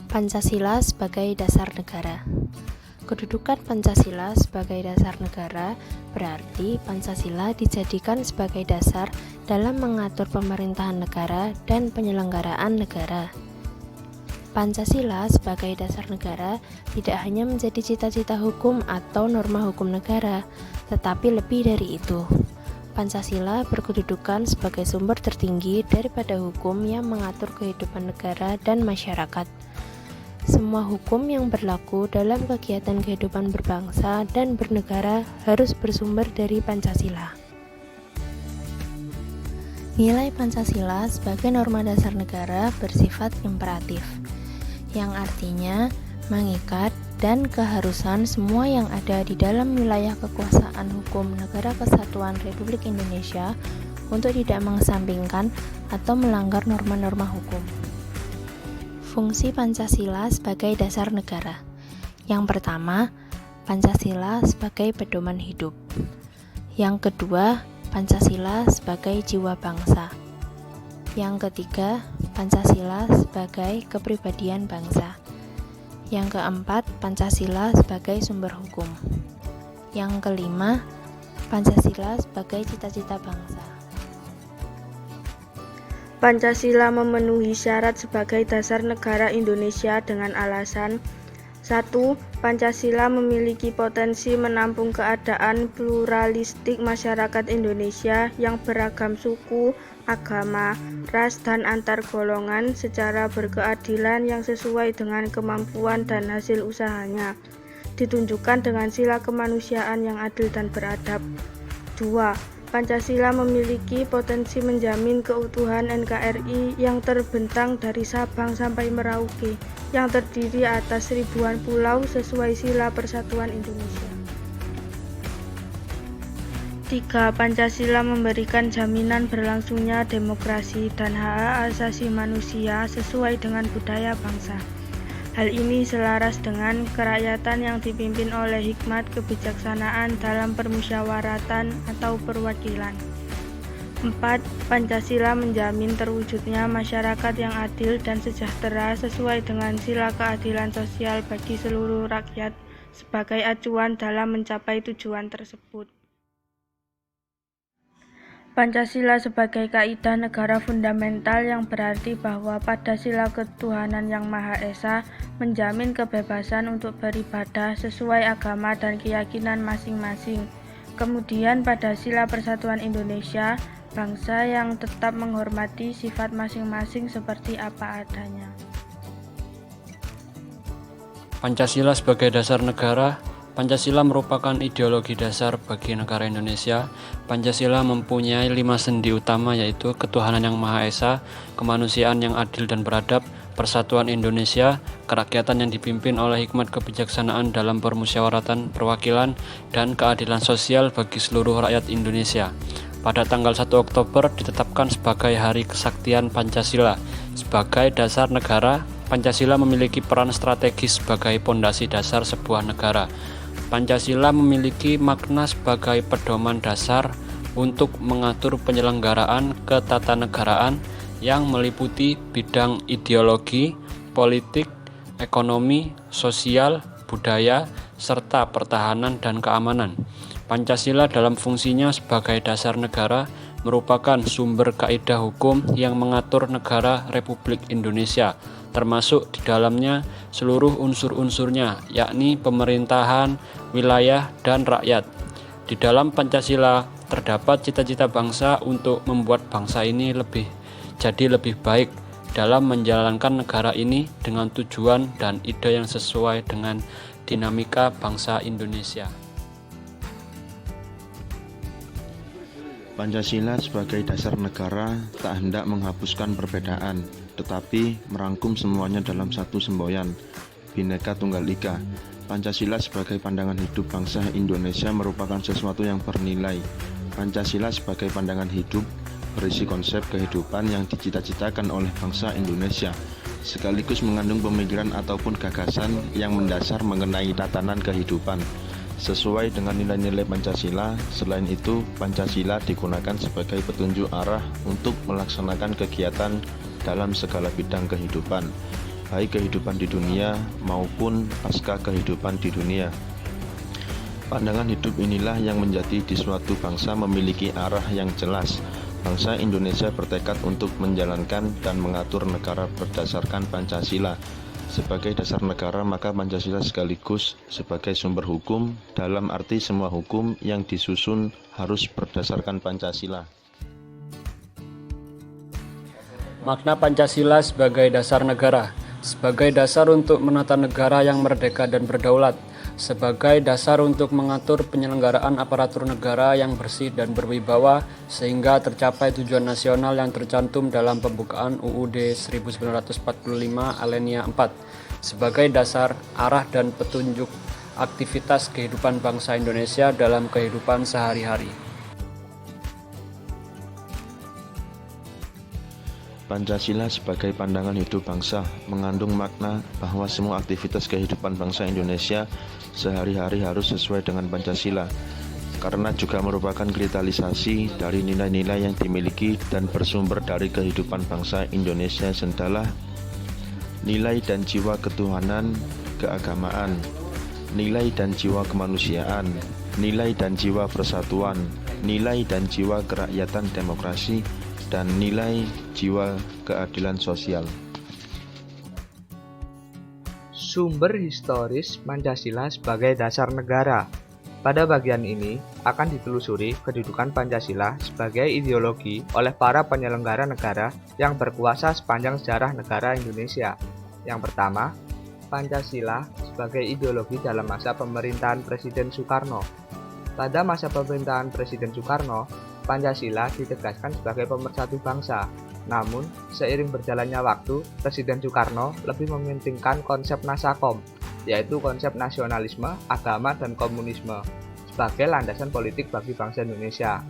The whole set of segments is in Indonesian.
Pancasila sebagai dasar negara. Kedudukan Pancasila sebagai dasar negara berarti Pancasila dijadikan sebagai dasar dalam mengatur pemerintahan negara dan penyelenggaraan negara. Pancasila sebagai dasar negara tidak hanya menjadi cita-cita hukum atau norma hukum negara, tetapi lebih dari itu. Pancasila berkedudukan sebagai sumber tertinggi daripada hukum yang mengatur kehidupan negara dan masyarakat. Semua hukum yang berlaku dalam kegiatan kehidupan berbangsa dan bernegara harus bersumber dari Pancasila. Nilai Pancasila sebagai norma dasar negara bersifat imperatif, yang artinya mengikat dan keharusan semua yang ada di dalam wilayah kekuasaan hukum Negara Kesatuan Republik Indonesia untuk tidak mengesampingkan atau melanggar norma-norma hukum. Fungsi Pancasila sebagai dasar negara. Yang pertama, Pancasila sebagai pedoman hidup. Yang kedua, Pancasila sebagai jiwa bangsa. Yang ketiga, Pancasila sebagai kepribadian bangsa. Yang keempat, Pancasila sebagai sumber hukum. Yang kelima, Pancasila sebagai cita-cita bangsa. Pancasila memenuhi syarat sebagai dasar negara Indonesia dengan alasan 1. Pancasila memiliki potensi menampung keadaan pluralistik masyarakat Indonesia yang beragam suku, agama, ras, dan antar golongan secara berkeadilan yang sesuai dengan kemampuan dan hasil usahanya, ditunjukkan dengan sila kemanusiaan yang adil dan beradab. 2. Pancasila memiliki potensi menjamin keutuhan NKRI yang terbentang dari Sabang sampai Merauke, yang terdiri atas ribuan pulau sesuai sila Persatuan Indonesia. 3. Pancasila memberikan jaminan berlangsungnya demokrasi dan hak asasi manusia sesuai dengan budaya bangsa. Hal ini selaras dengan kerakyatan yang dipimpin oleh hikmat kebijaksanaan dalam permusyawaratan atau perwakilan. 4. Pancasila menjamin terwujudnya masyarakat yang adil dan sejahtera sesuai dengan sila keadilan sosial bagi seluruh rakyat sebagai acuan dalam mencapai tujuan tersebut. Pancasila sebagai kaidah negara fundamental yang berarti bahwa pada sila ketuhanan yang Maha Esa menjamin kebebasan untuk beribadah sesuai agama dan keyakinan masing-masing. Kemudian pada sila Persatuan Indonesia, bangsa yang tetap menghormati sifat masing-masing seperti apa adanya. Pancasila sebagai dasar negara. Pancasila merupakan ideologi dasar bagi negara Indonesia. Pancasila mempunyai 5 sendi utama, yaitu ketuhanan yang Maha Esa, kemanusiaan yang adil dan beradab, persatuan Indonesia, kerakyatan yang dipimpin oleh hikmat kebijaksanaan dalam permusyawaratan perwakilan, dan keadilan sosial bagi seluruh rakyat Indonesia. Pada tanggal 1 Oktober ditetapkan sebagai Hari Kesaktian Pancasila. Sebagai dasar negara, Pancasila memiliki peran strategis sebagai pondasi dasar sebuah negara. Pancasila memiliki makna sebagai pedoman dasar untuk mengatur penyelenggaraan ketatanegaraan yang meliputi bidang ideologi, politik, ekonomi, sosial, budaya, serta pertahanan dan keamanan. Pancasila dalam fungsinya sebagai dasar negara merupakan sumber kaidah hukum yang mengatur negara Republik Indonesia, termasuk di dalamnya seluruh unsur-unsurnya, yakni pemerintahan, wilayah, dan rakyat. Di dalam Pancasila terdapat cita-cita bangsa untuk membuat bangsa ini jadi lebih baik dalam menjalankan negara ini dengan tujuan dan ide yang sesuai dengan dinamika bangsa Indonesia. Pancasila sebagai dasar negara tak hendak menghapuskan perbedaan, tetapi merangkum semuanya dalam satu semboyan, Bhinneka Tunggal Ika. Pancasila sebagai pandangan hidup bangsa Indonesia merupakan sesuatu yang bernilai. Pancasila sebagai pandangan hidup berisi konsep kehidupan yang dicita-citakan oleh bangsa Indonesia, sekaligus mengandung pemikiran ataupun gagasan yang mendasar mengenai tatanan kehidupan. Sesuai dengan nilai-nilai Pancasila, selain itu Pancasila digunakan sebagai petunjuk arah untuk melaksanakan kegiatan dalam segala bidang kehidupan. baik kehidupan di dunia maupun pasca kehidupan di dunia. Pandangan hidup inilah yang menjadi di suatu bangsa memiliki arah yang jelas. Bangsa Indonesia bertekad untuk menjalankan dan mengatur negara berdasarkan Pancasila. Sebagai dasar negara, maka Pancasila sekaligus sebagai sumber hukum, dalam arti semua hukum yang disusun harus berdasarkan Pancasila. Makna Pancasila sebagai dasar negara, sebagai dasar untuk menata negara yang merdeka dan berdaulat, sebagai dasar untuk mengatur penyelenggaraan aparatur negara yang bersih dan berwibawa sehingga tercapai tujuan nasional yang tercantum dalam pembukaan UUD 1945 Alinea 4, sebagai dasar, arah dan petunjuk aktivitas kehidupan bangsa Indonesia dalam kehidupan sehari-hari. Pancasila sebagai pandangan hidup bangsa mengandung makna bahwa semua aktivitas kehidupan bangsa Indonesia sehari-hari harus sesuai dengan Pancasila, karena juga merupakan kristalisasi dari nilai-nilai yang dimiliki dan bersumber dari kehidupan bangsa Indonesia sentalah nilai dan jiwa ketuhanan, keagamaan, nilai dan jiwa kemanusiaan, nilai dan jiwa persatuan, nilai dan jiwa kerakyatan demokrasi, dan nilai jiwa keadilan sosial. Sumber historis Pancasila sebagai dasar negara. Pada bagian ini akan ditelusuri kedudukan Pancasila sebagai ideologi oleh para penyelenggara negara yang berkuasa sepanjang sejarah negara Indonesia. Yang pertama, Pancasila sebagai ideologi dalam masa pemerintahan Presiden Soekarno. Pada masa pemerintahan Presiden Soekarno, Pancasila ditegaskan sebagai pemersatu bangsa. Namun, seiring berjalannya waktu, Presiden Soekarno lebih mementingkan konsep Nasakom, yaitu konsep nasionalisme, agama, dan komunisme, sebagai landasan politik bagi bangsa Indonesia.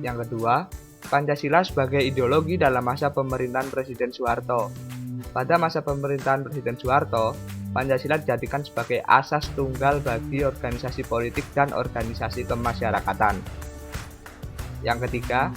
Yang kedua, Pancasila sebagai ideologi dalam masa pemerintahan Presiden Soeharto. Pada masa pemerintahan Presiden Soeharto, Pancasila dijadikan sebagai asas tunggal bagi organisasi politik dan organisasi kemasyarakatan. Yang ketiga,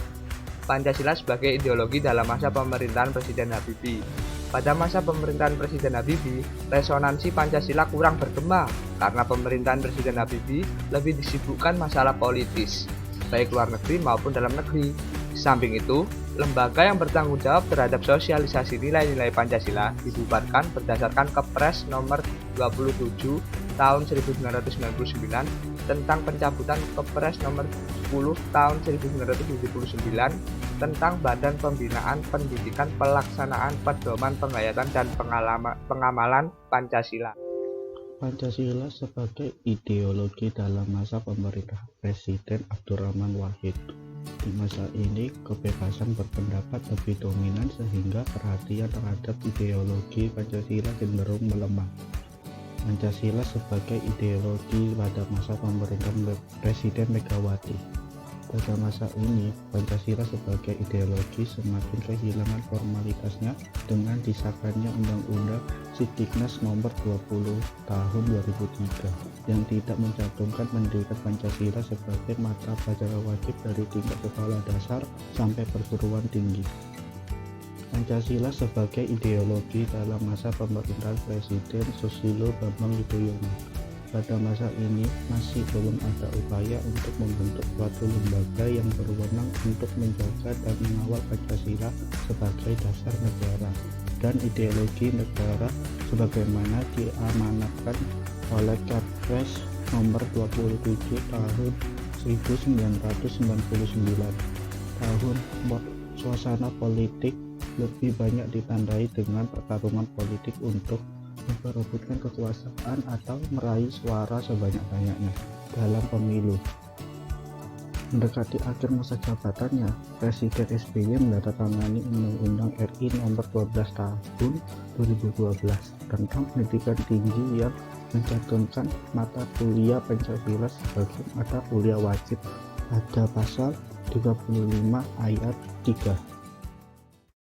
Pancasila sebagai ideologi dalam masa pemerintahan Presiden Habibie. Pada masa pemerintahan Presiden Habibie, resonansi Pancasila kurang bergema karena pemerintahan Presiden Habibie lebih disibukkan masalah politis, baik luar negeri maupun dalam negeri. Di samping itu, lembaga yang bertanggung jawab terhadap sosialisasi nilai-nilai Pancasila dibubarkan berdasarkan Kepres nomor 27 tahun 1999 tentang pencabutan Kepres nomor 10 tahun 1979 tentang Badan Pembinaan Pendidikan Pelaksanaan Pedoman Penghayatan dan Pengamalan Pancasila. Pancasila sebagai ideologi dalam masa pemerintahan Presiden Abdurrahman Wahid. Di masa ini, kebebasan berpendapat lebih dominan sehingga perhatian terhadap ideologi Pancasila cenderung melemah. Pancasila sebagai ideologi pada masa pemerintahan Presiden Megawati. Pada masa ini, Pancasila sebagai ideologi semakin kehilangan formalitasnya dengan disahkannya Undang-Undang Sidiknas Nomor 20 Tahun 2003 yang tidak mencantumkan pendidikan Pancasila sebagai mata pelajaran wajib dari tingkat sekolah dasar sampai perguruan tinggi. Pancasila sebagai ideologi dalam masa pemerintahan Presiden Susilo Bambang Yudhoyono. Pada masa ini masih belum ada upaya untuk membentuk suatu lembaga yang berwenang untuk menjaga dan mengawal Pancasila sebagai dasar negara dan ideologi negara sebagaimana diamanatkan oleh Kepres nomor 27 tahun 1999. Suasana politik lebih banyak ditandai dengan pertarungan politik untuk memperebutkan kekuasaan atau meraih suara sebanyak-banyaknya dalam pemilu. Mendekati akhir masa jabatannya, Presiden SBY menandatangani Undang-Undang RI Nomor 12 Tahun 2012 tentang pendidikan tinggi yang mencantumkan mata kuliah Pancasila sebagai mata kuliah wajib pada pasal 35 ayat 3.